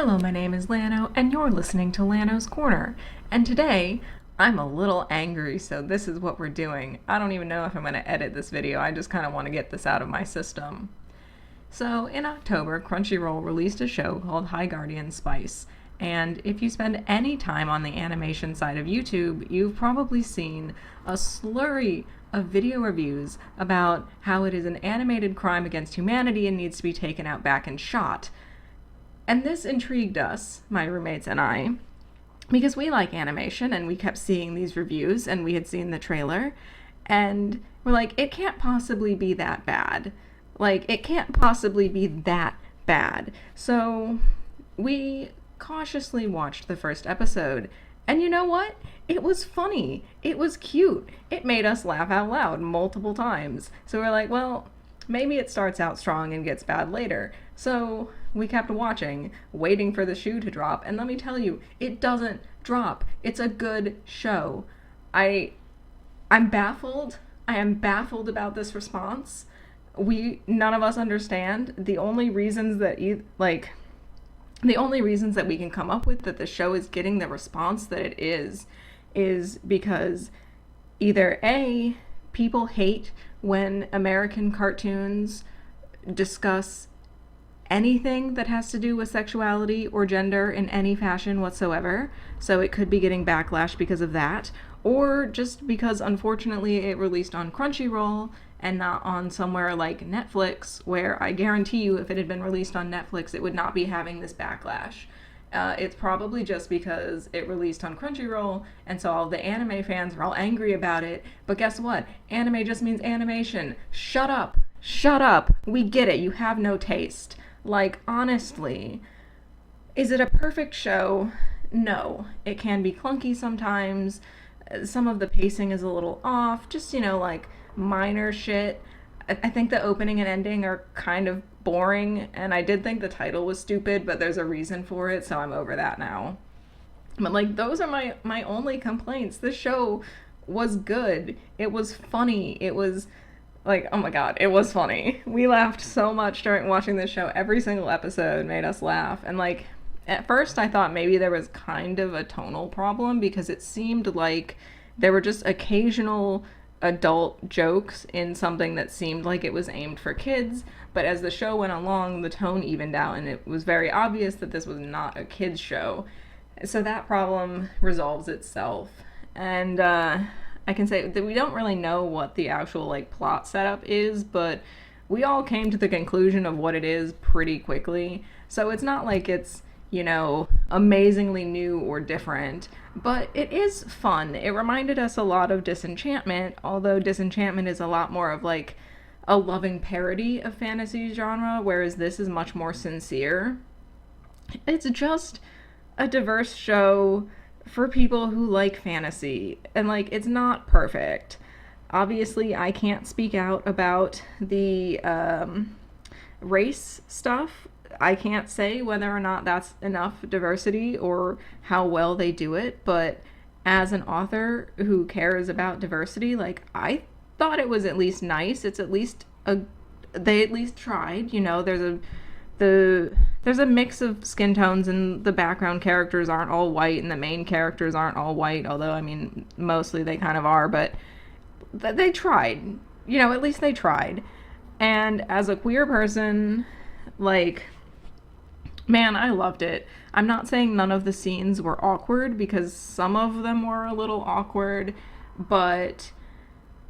Hello, my name is Lano, and you're listening to Lano's Corner. And today, I'm a little angry, so this is what we're doing. I don't even know if I'm going to edit this video, I just kind of want to get this out of my system. So, in October, Crunchyroll released a show called High Guardian Spice. And if you spend any time on the animation side of YouTube, you've probably seen a slurry of video reviews about how it is an animated crime against humanity and needs to be taken out back and shot. And this intrigued us, my roommates and I, because we like animation and we kept seeing these reviews and we had seen the trailer and we're like, it can't possibly be that bad. Like, it can't possibly be that bad. So we cautiously watched the first episode, and you know what? It was funny. It was cute. It made us laugh out loud multiple times. So we're like, well, maybe it starts out strong and gets bad later. So we kept watching, waiting for the shoe to drop, and let me tell you, it doesn't drop. It's a good show. I'm baffled. I am baffled about this response. None of us understand. The only reasons that we can come up with that the show is getting the response that it is because either A, people hate when American cartoons discuss anything that has to do with sexuality or gender in any fashion whatsoever, so it could be getting backlash because of that, or just because unfortunately it released on Crunchyroll and not on somewhere like Netflix, where I guarantee you if it had been released on Netflix it would not be having this backlash. It's probably just because it released on Crunchyroll, and so all the anime fans are all angry about it. But guess what? Anime just means animation. Shut up. Shut up. We get it. You have no taste. Like, honestly, is it a perfect show? No. It can be clunky sometimes. Some of the pacing is a little off. Just, like, minor shit. I think the opening and ending are kind of boring, and I did think the title was stupid, but there's a reason for it, so I'm over that now. But, those are my only complaints. This show was good. It was funny. It was, oh my god, it was funny. We laughed so much during watching this show. Every single episode made us laugh. And, at first I thought maybe there was kind of a tonal problem, because it seemed like there were just occasional adult jokes in something that seemed like it was aimed for kids, but as the show went along, the tone evened out, and it was very obvious that this was not a kids show. So that problem resolves itself. And I can say that we don't really know what the actual plot setup is, but we all came to the conclusion of what it is pretty quickly. So it's not like it's, amazingly new or different, but it is fun. It reminded us a lot of Disenchantment, although Disenchantment is a lot more of a loving parody of fantasy genre, whereas this is much more sincere. It's just a diverse show for people who like fantasy, and it's not perfect. Obviously, I can't speak out about the race stuff. I can't say whether or not that's enough diversity or how well they do it, but as an author who cares about diversity, I thought it was at least nice. It's at least they at least tried. There's a mix of skin tones, and the background characters aren't all white and the main characters aren't all white, although mostly they kind of are, but they tried. At least they tried. And as a queer person, man, I loved it. I'm not saying none of the scenes were awkward, because some of them were a little awkward, but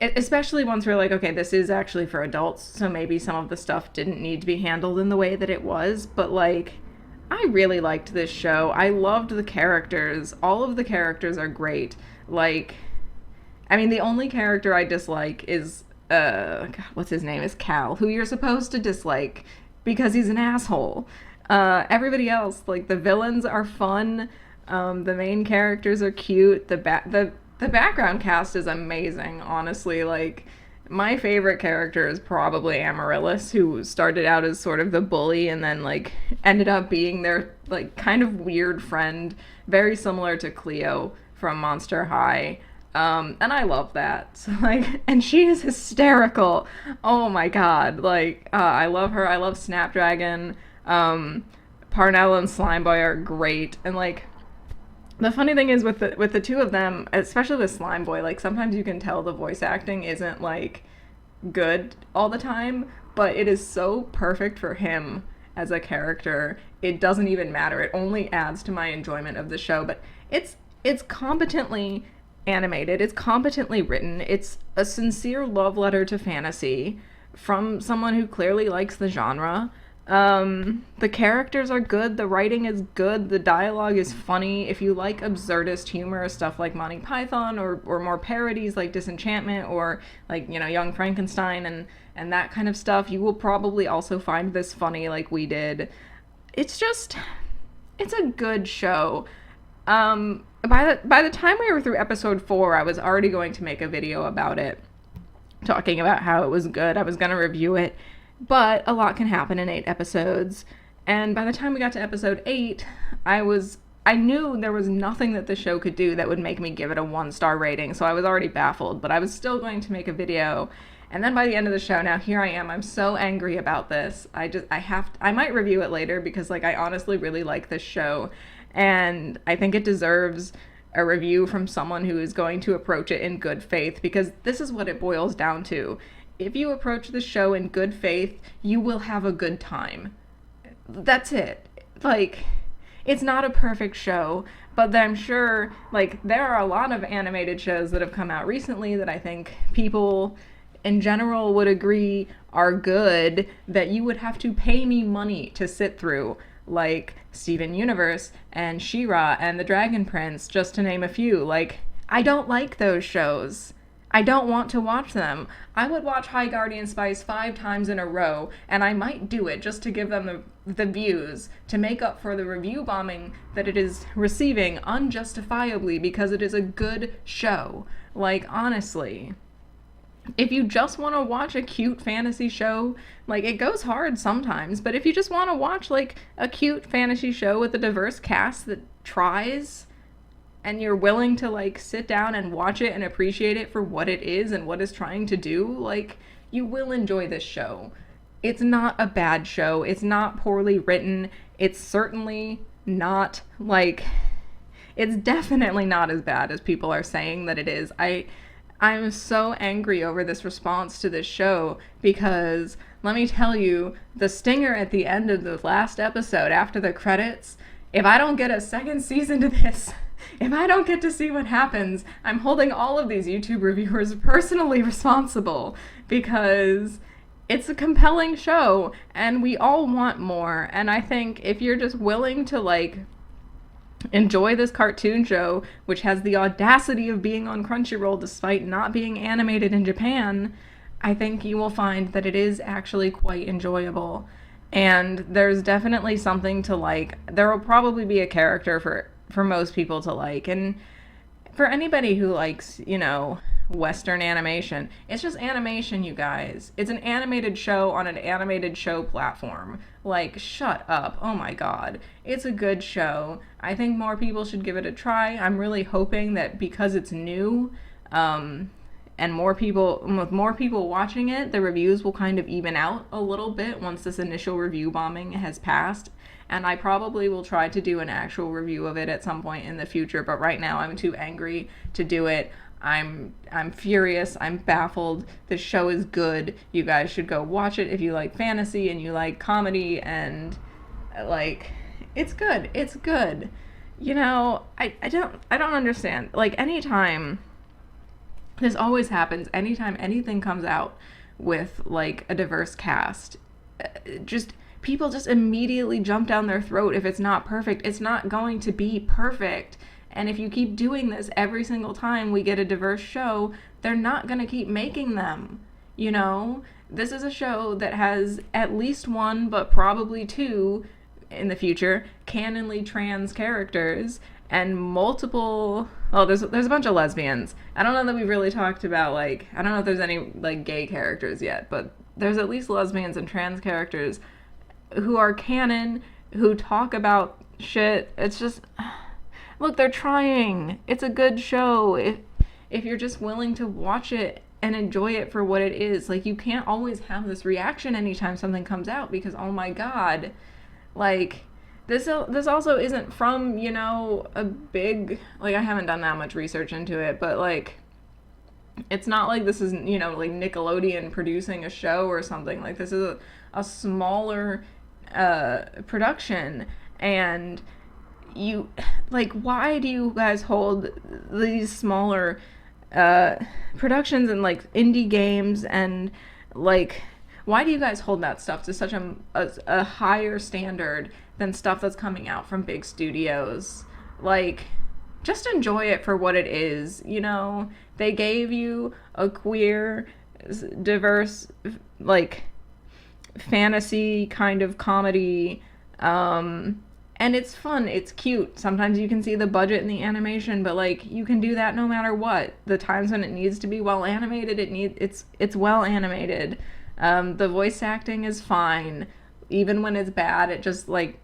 especially once we're okay, this is actually for adults, so maybe some of the stuff didn't need to be handled in the way that it was, but I really liked this show. I loved the characters. All of the characters are great. The only character I dislike is, God, what's his name? Is Cal, who you're supposed to dislike because he's an asshole. Everybody else, the villains are fun. The main characters are cute. The background cast is amazing, honestly. My favorite character is probably Amaryllis, who started out as sort of the bully and then, ended up being their, kind of weird friend, very similar to Cleo from Monster High. And I love that. So, and she is hysterical. Oh my god. I love her. I love Snapdragon. Parnell and Slimeboy are great, and like the funny thing is with the two of them, especially with Slimeboy, like sometimes you can tell the voice acting isn't like good all the time, but it is so perfect for him as a character. It doesn't even matter. It only adds to my enjoyment of the show. But it's competently animated. It's competently written. It's a sincere love letter to fantasy from someone who clearly likes the genre. The characters are good, the writing is good, the dialogue is funny. If you like absurdist humor, stuff like Monty Python, or more parodies like Disenchantment, or like, you know, Young Frankenstein and that kind of stuff, you will probably also find this funny like we did. It's a good show. By the time we were through episode 4, I was already going to make a video about it, talking about how it was good. I was going to review it. But a lot can happen in 8 episodes, and by the time we got to episode 8, I knew there was nothing that the show could do that would make me give it a 1-star rating, so I was already baffled, but I was still going to make a video. And then by the end of the show, now here I am, I'm so angry about this. I might review it later, because like I honestly really like this show, and I think it deserves a review from someone who is going to approach it in good faith, because this is what it boils down to. If you approach the show in good faith, you will have a good time. That's it. Like, it's not a perfect show, but I'm sure, like, there are a lot of animated shows that have come out recently that I think people in general would agree are good, that you would have to pay me money to sit through, like Steven Universe and She-Ra and The Dragon Prince, just to name a few. Like, I don't like those shows. I don't want to watch them. I would watch High Guardian Spice 5 times in a row, and I might do it just to give them the views, to make up for the review bombing that it is receiving unjustifiably, because it is a good show. Like, honestly. If you just want to watch a cute fantasy show, like, it goes hard sometimes, but if you just want to watch, like, a cute fantasy show with a diverse cast that tries, and you're willing to, like, sit down and watch it and appreciate it for what it is and what it's trying to do, like, you will enjoy this show. It's not a bad show. It's not poorly written. It's certainly not, like, it's definitely not as bad as people are saying that it is. I'm so angry over this response to this show, because let me tell you, the stinger at the end of the last episode after the credits, if I don't get a second season to this, if I don't get to see what happens, I'm holding all of these YouTube reviewers personally responsible, because it's a compelling show and we all want more. And I think if you're just willing to, like, enjoy this cartoon show, which has the audacity of being on Crunchyroll despite not being animated in Japan, I think you will find that it is actually quite enjoyable. And there's definitely something to like. There will probably be a character for most people to like. And for anybody who likes, you know, Western animation, it's just animation, you guys. It's an animated show on an animated show platform. Like, shut up. Oh my god. It's a good show. I think more people should give it a try. I'm really hoping that because it's new, and with more people watching it, the reviews will kind of even out a little bit once this initial review bombing has passed. And I probably will try to do an actual review of it at some point in the future, but right now I'm too angry to do it. I'm furious. I'm baffled. The show is good. You guys should go watch it if you like fantasy and you like comedy, and like, it's good. It's good. You know, I don't understand. Like, anytime, this always happens, anytime anything comes out with like a diverse cast, just people just immediately jump down their throat if it's not perfect. It's not going to be perfect. And if you keep doing this every single time we get a diverse show, they're not going to keep making them. You know, this is a show that has at least one, but probably two in the future, canonly trans characters, and multiple, oh, there's a bunch of lesbians. I don't know that we've really talked about, like, I don't know if there's any, like, gay characters yet, but there's at least lesbians and trans characters who are canon, who talk about shit. It's just, look, they're trying. It's a good show. If you're just willing to watch it and enjoy it for what it is, like, you can't always have this reaction anytime something comes out, because, oh my god, like, this also isn't from, you know, a big, like, I haven't done that much research into it, but like it's not like this is, you know, like Nickelodeon producing a show or something. Like this is a smaller production. And you, like, why do you guys hold these smaller productions and like indie games, and like why do you guys hold that stuff to such a higher standard than stuff that's coming out from big studios? Like, just enjoy it for what it is, you know? They gave you a queer, diverse, like, fantasy kind of comedy, and it's fun, it's cute. Sometimes you can see the budget in the animation, but like you can do that no matter what. The times when it needs to be well animated, it's well animated. The voice acting is fine. Even when it's bad, it just like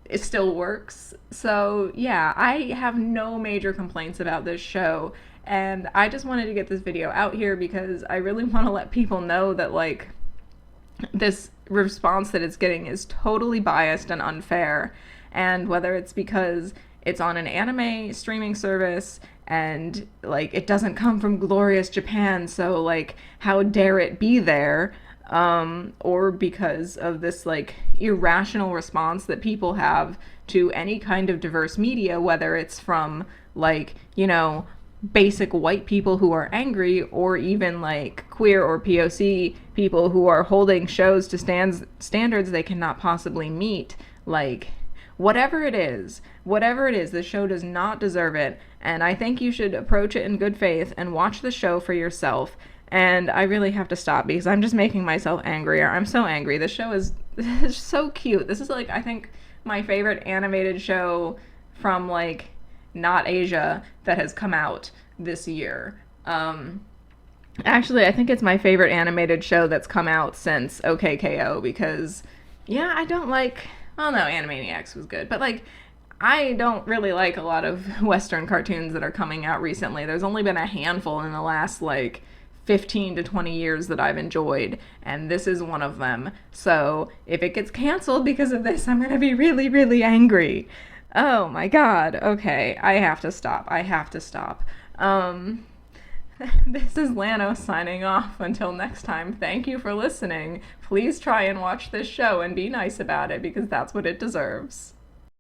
it still works. So yeah, I have no major complaints about this show, and I just wanted to get this video out here because I really want to let people know that like this response that it's getting is totally biased and unfair. And whether it's because it's on an anime streaming service and like it doesn't come from glorious Japan, so like how dare it be there, or because of this like irrational response that people have to any kind of diverse media, whether it's from like, you know, basic white people who are angry, or even like queer or POC people who are holding shows to standards they cannot possibly meet. Like, whatever it is, the show does not deserve it, and I think you should approach it in good faith and watch the show for yourself. And I really have to stop because I'm just making myself angrier. I'm so angry. This show is so cute. This is like, I think, my favorite animated show from like not Asia that has come out this year. Actually, I think it's my favorite animated show that's come out since OKKO, because yeah, I don't like, well, no, Animaniacs was good, but like I don't really like a lot of Western cartoons that are coming out recently. There's only been a handful in the last like 15 to 20 years that I've enjoyed, and this is one of them. So if it gets canceled because of this, I'm gonna be really, really angry. Oh my god. Okay, I have to stop. This is Lano signing off. Until next time, thank you for listening. Please try and watch this show and be nice about it because that's what it deserves.